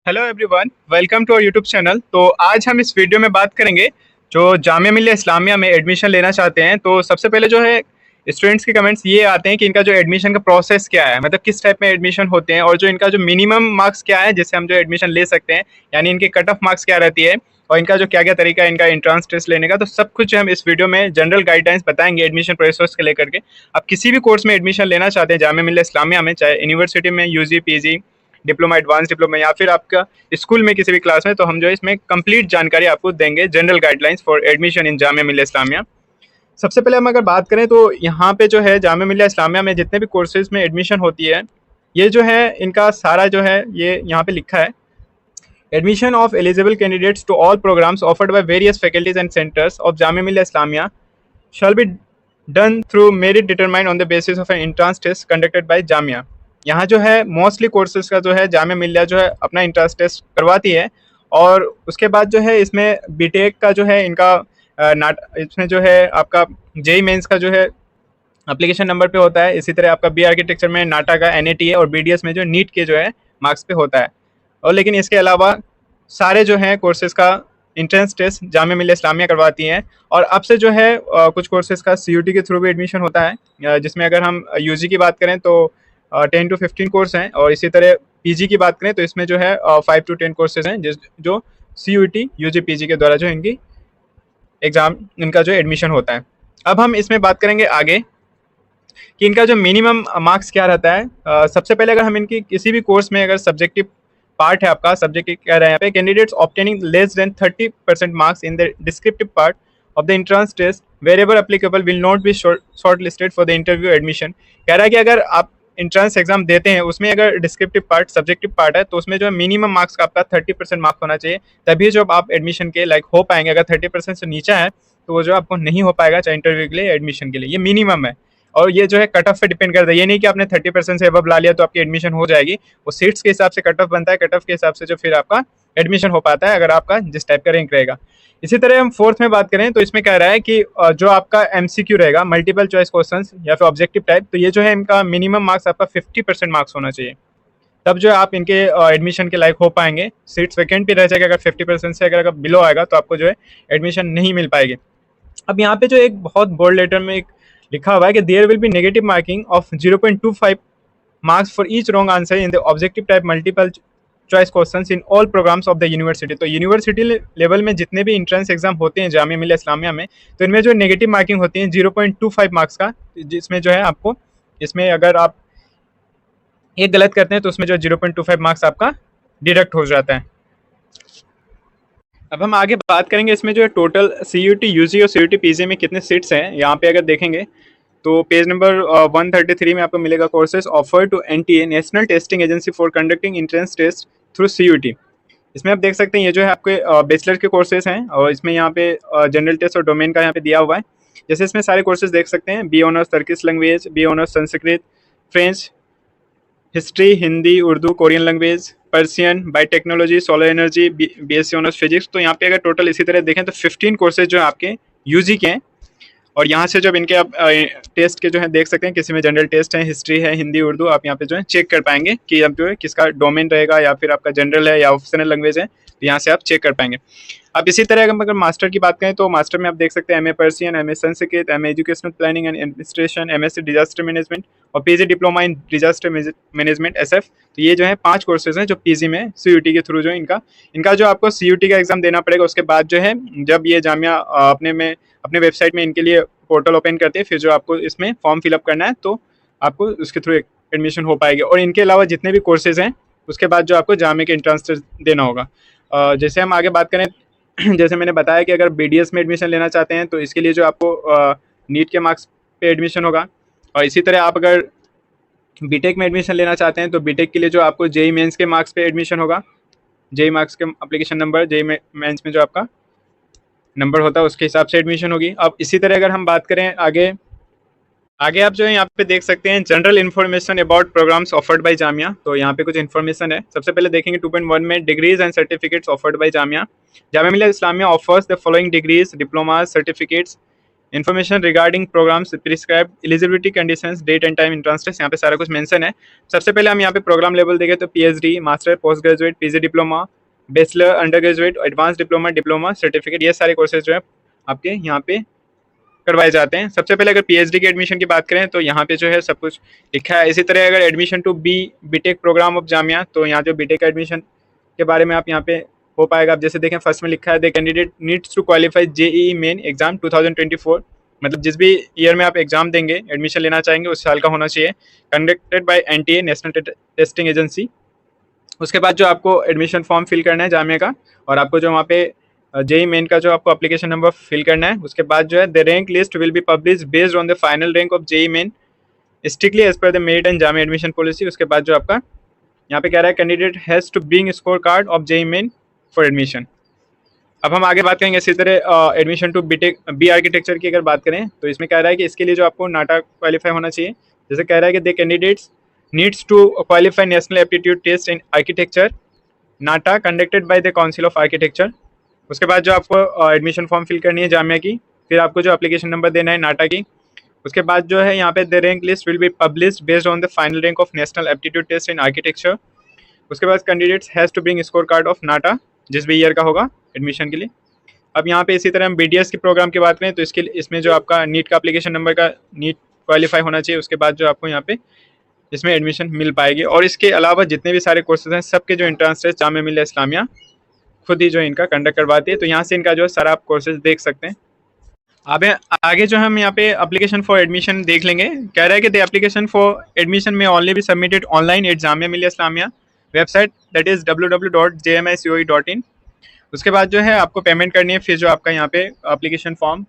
Hello everyone, welcome to our YouTube channel. तो आज हम इस वीडियो में बात करेंगे जो जामिया मिल्लिया इस्लामिया में एडमिशन लेना चाहते हैं। तो सबसे पहले जो है स्टूडेंट्स के कमेंट्स ये आते हैं कि इनका जो एडमिशन का प्रोसेस क्या है, मतलब किस टाइप में एडमिशन होते हैं और जो इनका जो मिनिमम मार्क्स क्या है जिससे हम जो एडमिशन ले सकते हैं, यानी इनकी कट ऑफ मार्क्स क्या रहती है और इनका जो क्या क्या तरीका है इनका एंट्रेंस टेस्ट लेने का। तो सब कुछ हम इस वीडियो में जनरल गाइडलाइंस बताएंगे एडमिशन प्रोसेस को लेकर के। आप किसी भी कोर्स में एडमिशन लेना चाहते हैं जामिया मिल्लिया इस्लामिया में, चाहे यूनिवर्सिटी में, UG, PG, diploma, advance diploma या फिर आपका स्कूल में किसी भी क्लास में, तो हम जो है इसमें कंप्लीट जानकारी आपको देंगे, general guidelines for admission in Jamia Millia Islamia. सबसे पहले हम अगर बात करें तो यहाँ पे जो है जामिया मिल्लिया इस्लामिया में जितने भी कोर्सेज में एडमिशन होती है, ये जो है इनका सारा जो है ये यहाँ पे लिखा है। Admission of eligible candidates to all programmes offered by various faculties and centres of Jamia Millia Islamia shall be done through merit determined on the basis of an entrance test conducted by Jamia. यहाँ जो है मोस्टली कोर्सेज का जो है जामिया मिल्लिया जो है अपना entrance test करवाती है और उसके बाद जो है इसमें बीटेक का जो है इनका इसमें जो है आपका जेई मेंस का जो है एप्लीकेशन नंबर पे होता है। इसी तरह आपका बी आर्किटेक्चर में नाटा का एनएटी है और बीडीएस में जो नीट के जो है मार्क्स पे होता है। और लेकिन इसके अलावा सारे जो हैं कोर्सेज का एंट्रेंस टेस्ट जामिया मिल्लिया इस्लामिया करवाती हैं। और अब से जो है कुछ कोर्सेज का सीयूटी के थ्रू भी एडमिशन होता है, जिसमें अगर हम यूजी की बात करें तो 10 to 15 कोर्स हैं और इसी तरह पीजी की बात करें तो इसमें जो है 5 to 10 कोर्सेज हैं जो सीयूटी यूजी पीजी के द्वारा जो इनकी एग्ज़ाम इनका जो एडमिशन होता है। अब हम इसमें बात करेंगे आगे कि इनका जो मिनिमम मार्क्स क्या रहता है। सबसे पहले अगर हम इनकी किसी भी कोर्स में अगर सब्जेक्टिव पार्ट है, आपका सब्जेक्ट कह रहे हैं यहाँ पे, candidates obtaining less than 30% marks in the descriptive part of the entrance test wherever applicable will not be short listed for the interview admission. कह रहा है कि अगर आप एंट्रेंस एग्जाम देते हैं उसमें अगर डिस्क्रिप्टिव पार्ट सब्जेक्टिव पार्ट है तो उसमें जो है मिनिमम मार्क्स का आपका 30% मार्क्स होना चाहिए, तभी जो आप एडमिशन के लायक हो पाएंगे। अगर 30% से नीचे है तो वो जो आपको नहीं हो पाएगा, चाहे इंटरव्यू के लिए एडमिशन के लिए। ये मिनिमम है और ये जो है कट ऑफ पे डिपेंड करता है। ये नहीं कि आपने 30% से अबव ला लिया तो आपकी एडमिशन हो जाएगी। वो सीट्स के हिसाब से कट ऑफ बनता है, कट ऑफ के हिसाब से जो फिर आपका एडमिशन हो पाता है अगर आपका जिस टाइप का रैंक रहेगा। इसी तरह हम फोर्थ में बात करें तो इसमें कह रहा है कि जो आपका एमसीक्यू रहेगा, मल्टीपल चॉइस क्वेश्चंस या फिर ऑब्जेक्टिव टाइप, तो ये जो है इनका मिनिमम मार्क्स आपका 50% मार्क्स होना चाहिए, तब जो है आप इनके एडमिशन के लायक हो पाएंगे। सीट्स वैकेंट भी रह जाएगा अगर 50% से अगर बिलो आएगा तो आपको जो है एडमिशन नहीं मिल पाएगी। अब यहाँ पे जो एक बहुत बोल्ड लेटर में एक लिखा हुआ है कि there will be negative marking of 0.25 marks for each wrong answer in the objective type multiple choice questions in all programmes of the university. तो यूनिवर्सिटी लेवल में जितने भी इंट्रेंस एग्जाम होते हैं जामिया मिल्लिया इस्लामिया में, तो इनमें जो नेगेटिव मार्किंग होती है 0.25 मार्क्स का, जिसमें जो है आपको इसमें अगर आप एक गलत करते हैं तो उसमें जो 0.25 मार्क्स आपका डिडक्ट हो जाता है। अब हम आगे बात करेंगे इसमें जो है टोटल सीयूटी यूजी और सीयूटी पीजी में कितने सीट्स हैं। यहाँ पे अगर देखेंगे तो पेज नंबर 133 में आपको मिलेगा courses offer to NTA National Testing Agency for conducting entrance test through CUET. इसमें आप देख सकते हैं ये जो है आपके बैचलर के कोर्सेज हैं और इसमें यहाँ पे जनरल टेस्ट और डोमेन का यहाँ पे दिया हुआ है। जैसे इसमें सारे कोर्सेज देख सकते हैं, B honours Turkish language, B honours Sanskrit, French, history, Hindi, Urdu, Korean language, Persian, biotechnology, solar energy, BSc honours physics. तो यहाँ पे अगर टोटल इसी तरह देखें तो 15 कोर्सेज जो है आपके यूजी के हैं। और यहाँ से जब इनके आप टेस्ट के जो है देख सकते हैं, किसी में जनरल टेस्ट है, हिस्ट्री है, हिंदी, उर्दू, आप यहाँ पे जो है चेक कर पाएंगे कि अब जो है किसका डोमेन रहेगा या फिर आपका जनरल है या ऑप्शनल लैंग्वेज है, तो यहाँ से आप चेक कर पाएंगे। अब इसी तरह अगर मास्टर की बात करें तो मास्टर में आप देख सकते हैं MA Persian, MA Sanskrit, MA educational planning and administration, MSc disaster management और PG diploma in disaster management SF. तो ये जो है 5 कोर्सेज हैं जो पीजी में सीयूटी के थ्रू जो इनका जो आपको सीयूटी का एग्जाम देना पड़ेगा। उसके बाद जो है जब ये जामिया अपने वेबसाइट में इनके लिए पोर्टल ओपन करते हैं, फिर जो आपको इसमें फॉर्म फिलअप करना है तो आपको उसके थ्रू एडमिशन हो पाएगी। और इनके अलावा जितने भी कोर्सेज हैं उसके बाद जो आपको जामिया के एंट्रेंस टेस्ट देना होगा। जैसे हम आगे बात करें, जैसे मैंने बताया कि अगर बीडीएस में एडमिशन लेना चाहते हैं तो इसके लिए जो आपको नीट के मार्क्स पे एडमिशन होगा। और इसी तरह आप अगर बीटेक में एडमिशन लेना चाहते हैं तो बीटेक के लिए जो आपको जेई मेंस के मार्क्स पे एडमिशन होगा, जेई मार्क्स के एप्लीकेशन नंबर, जेई मेंस में जो आपका नंबर होता है उसके हिसाब से एडमिशन होगी। अब इसी तरह अगर हम बात करें आगे आप जो है यहाँ पे देख सकते हैं general information about programmes offered by Jamia. तो यहाँ पे कुछ इन्फॉर्मेशन है। सबसे पहले देखेंगे 2.1 में degrees and certificates offered by Jamia. Jamia Millia Islamia offers the following degrees, diploma, certificates information regarding programmes prescribe eligibility conditions date and time entrance test, यहाँ पे सारा कुछ मेंशन है। सबसे पहले हम यहाँ पे प्रोग्राम लेवल देखें तो PhD, master, post graduate, PG diploma, bachelor, under graduate, advance diploma, diploma certificate, ये सारे कोर्सेज जो है आपके यहाँ पे करवाए जाते हैं। सबसे पहले अगर पीएचडी के एडमिशन की बात करें तो यहाँ पे जो है सब कुछ लिखा है। इसी तरह अगर admission to BTech programme of Jamia, तो यहाँ जो बीटेक का एडमिशन के बारे में आप यहाँ पे हो पाएगा। आप जैसे देखें फर्स्ट में लिखा है the candidate needs to qualify JEE Main exam 2024, मतलब जिस भी ईयर में आप एग्जाम देंगे, एडमिशन लेना चाहेंगे उस साल का होना चाहिए, conducted by NTA National Testing agency. उसके बाद जो आपको एडमिशन फॉर्म फिल करना है जामिया का, और आपको जो वहाँ पे जेई मेन का जो आपको एप्लीकेशन नंबर फिल करना है। उसके बाद जो है the rank list will be publish based on the final rank of JEE Main strictly as per the merit and Jamia admission policy. उसके बाद जो आपका यहाँ पे कह रहा है candidate has to bring score card of JEE Main for admission. अब हम आगे बात करेंगे इसी तरह admission to BTech B architecture की अगर बात करें तो इसमें कह रहा है कि इसके लिए जो आपको नाटा क्वालिफाई होना चाहिए। जैसे कह रहा है कि the candidates needs to qualify National aptitude test in Architecture NATA conducted by the Council of Architecture. उसके बाद जो आपको एडमिशन फॉर्म फिल करनी है जामिया की, फिर आपको जो एप्लीकेशन नंबर देना है नाटा की। उसके बाद जो है यहाँ पे the rank list will be published based on the final rank of national aptitude test in architecture. उसके बाद candidates has to bring score card of NATA जिस भी ईयर का होगा एडमिशन के लिए। अब यहाँ पे इसी तरह हम बीडीएस के प्रोग्राम की बात करें तो इसमें जो आपका नीट का एप्लीकेशन नंबर का नीट क्वालिफाई होना चाहिए। उसके बाद जो आपको यहाँ पे इसमें एडमिशन मिल पाएगी। और इसके अलावा जितने भी सारे कोर्सेज हैं सबके जो एंट्रेंस टेस्ट जामिया मिलिया इस्लामिया खुद ही जो इनका कंडक्ट करवाती है। तो यहाँ से इनका जो है सारा आप कोर्सेज देख सकते हैं। अब आगे जो हम यहाँ पे एप्लीकेशन फॉर एडमिशन देख लेंगे। कह रहा है कि द एप्लीकेशन फॉर एडमिशन में only be submitted online at Jamia Millia Islamia website that is www.jmisue.in। उसके बाद जो है आपको पेमेंट करनी है, फिर जो आपका यहाँ पे एप्लीकेशन फॉर्म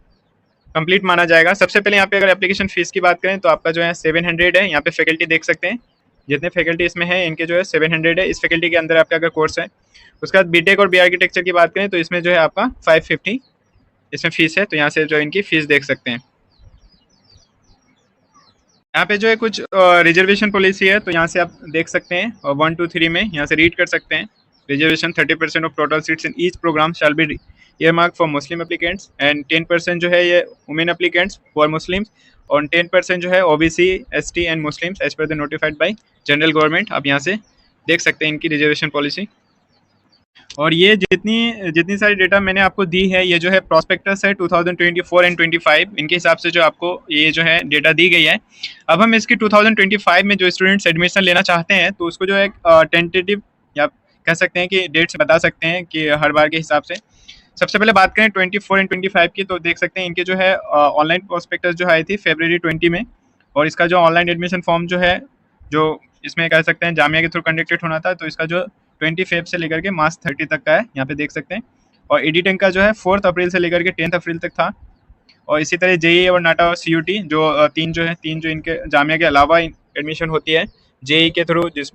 कंप्लीट माना जाएगा। सबसे पहले यहाँ पे अगर एप्लीकेशन फीस की बात करें तो आपका जो है 700 है। यहाँ पे फैकल्टी देख सकते हैं जितने फैकल्टी इसमें है इनके जो है 700 है। इस फैकल्टी के अंदर आपका अगर कोर्स है। उसके बाद बीटेक और बी आर्किटेक्चर की बात करें तो इसमें जो है आपका 550 इसमें फीस है। तो यहाँ से जो इनकी फीस देख सकते हैं। यहाँ पे जो है कुछ रिजर्वेशन पॉलिसी है, तो यहाँ से आप देख सकते हैं 1 to 3 में यहाँ से रीड कर सकते हैं। Reservation 30% of total seats in each programme shall be earmarked for Muslim applicants and 10% जो है ये वुमेन एप्लीकेंट्स फॉर मुस्लिम्स, और 10% जो है OBC, ST and Muslims as per the notified by general government. आप यहाँ से देख सकते हैं इनकी रिजर्वेशन पॉलिसी। और ये जितनी सारी डेटा मैंने आपको दी है ये जो है प्रोस्पेक्टस है 2024 एंड 25 इनके हिसाब से जो आपको ये जो है डेटा दी गई है। अब हम इसकी 2025 में जो स्टूडेंट्स एडमिशन लेना चाहते हैं तो उसको जो है टेंटेटिव या कह सकते हैं कि डेट्स बता सकते हैं कि हर बार के हिसाब से। सबसे पहले बात करें 24 एंड 25 की, तो देख सकते हैं इनके जो है ऑनलाइन प्रोस्पेक्टस जो आई थी February 20 में, और इसका जो ऑनलाइन एडमिशन फॉर्म जो है जो इसमें कह सकते हैं जामिया के थ्रू कंडक्टेड होना था, तो इसका जो 20 फेब से लेकर के मार्च 30 तक का है, यहाँ पे देख सकते हैं। और एडिटिंग का जो है 4 अप्रैल से लेकर के 10 अप्रैल तक था। और इसी तरह जेई और नाटा और सीयूटी जो तीन जो इनके जामिया के अलावा एडमिशन होती है जेई के थ्रू, जिस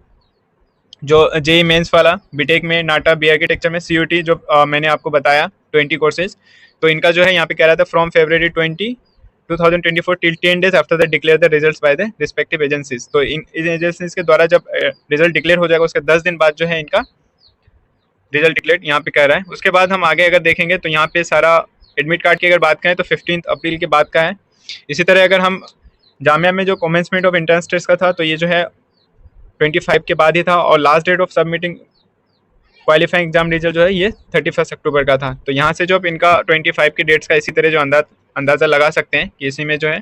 जो जेई मेंस वाला बीटेक में, नाटा बी आर्किटेक्चर में, सीयूटी जो मैंने आपको बताया 20 कोर्सेज, तो इनका जो है यहाँ पे कह रहा था from February 2024 till 10 days after the declare the results by the respective agencies. तो इन एजेंसीज के द्वारा जब रिजल्ट डिक्लेयर हो जाएगा उसके 10 दिन बाद जो है इनका रिजल्ट डिक्लेयर यहाँ पे कह रहा है। उसके बाद हम आगे अगर देखेंगे तो यहाँ पे सारा एडमिट कार्ड की अगर बात करें तो 15 अप्रैल के बाद का है। इसी तरह अगर हम जामिया में जो कमेंसमेंट ऑफ एंट्रेंस टेस्ट का था तो ये जो है 25 के बाद ही था, और last date of submitting qualifying exam result जो है ये 31 अक्टूबर का था। तो यहाँ से जो इनका 25 की डेट्स का इसी तरह जो अंदाज़ा लगा सकते हैं कि इसी में जो है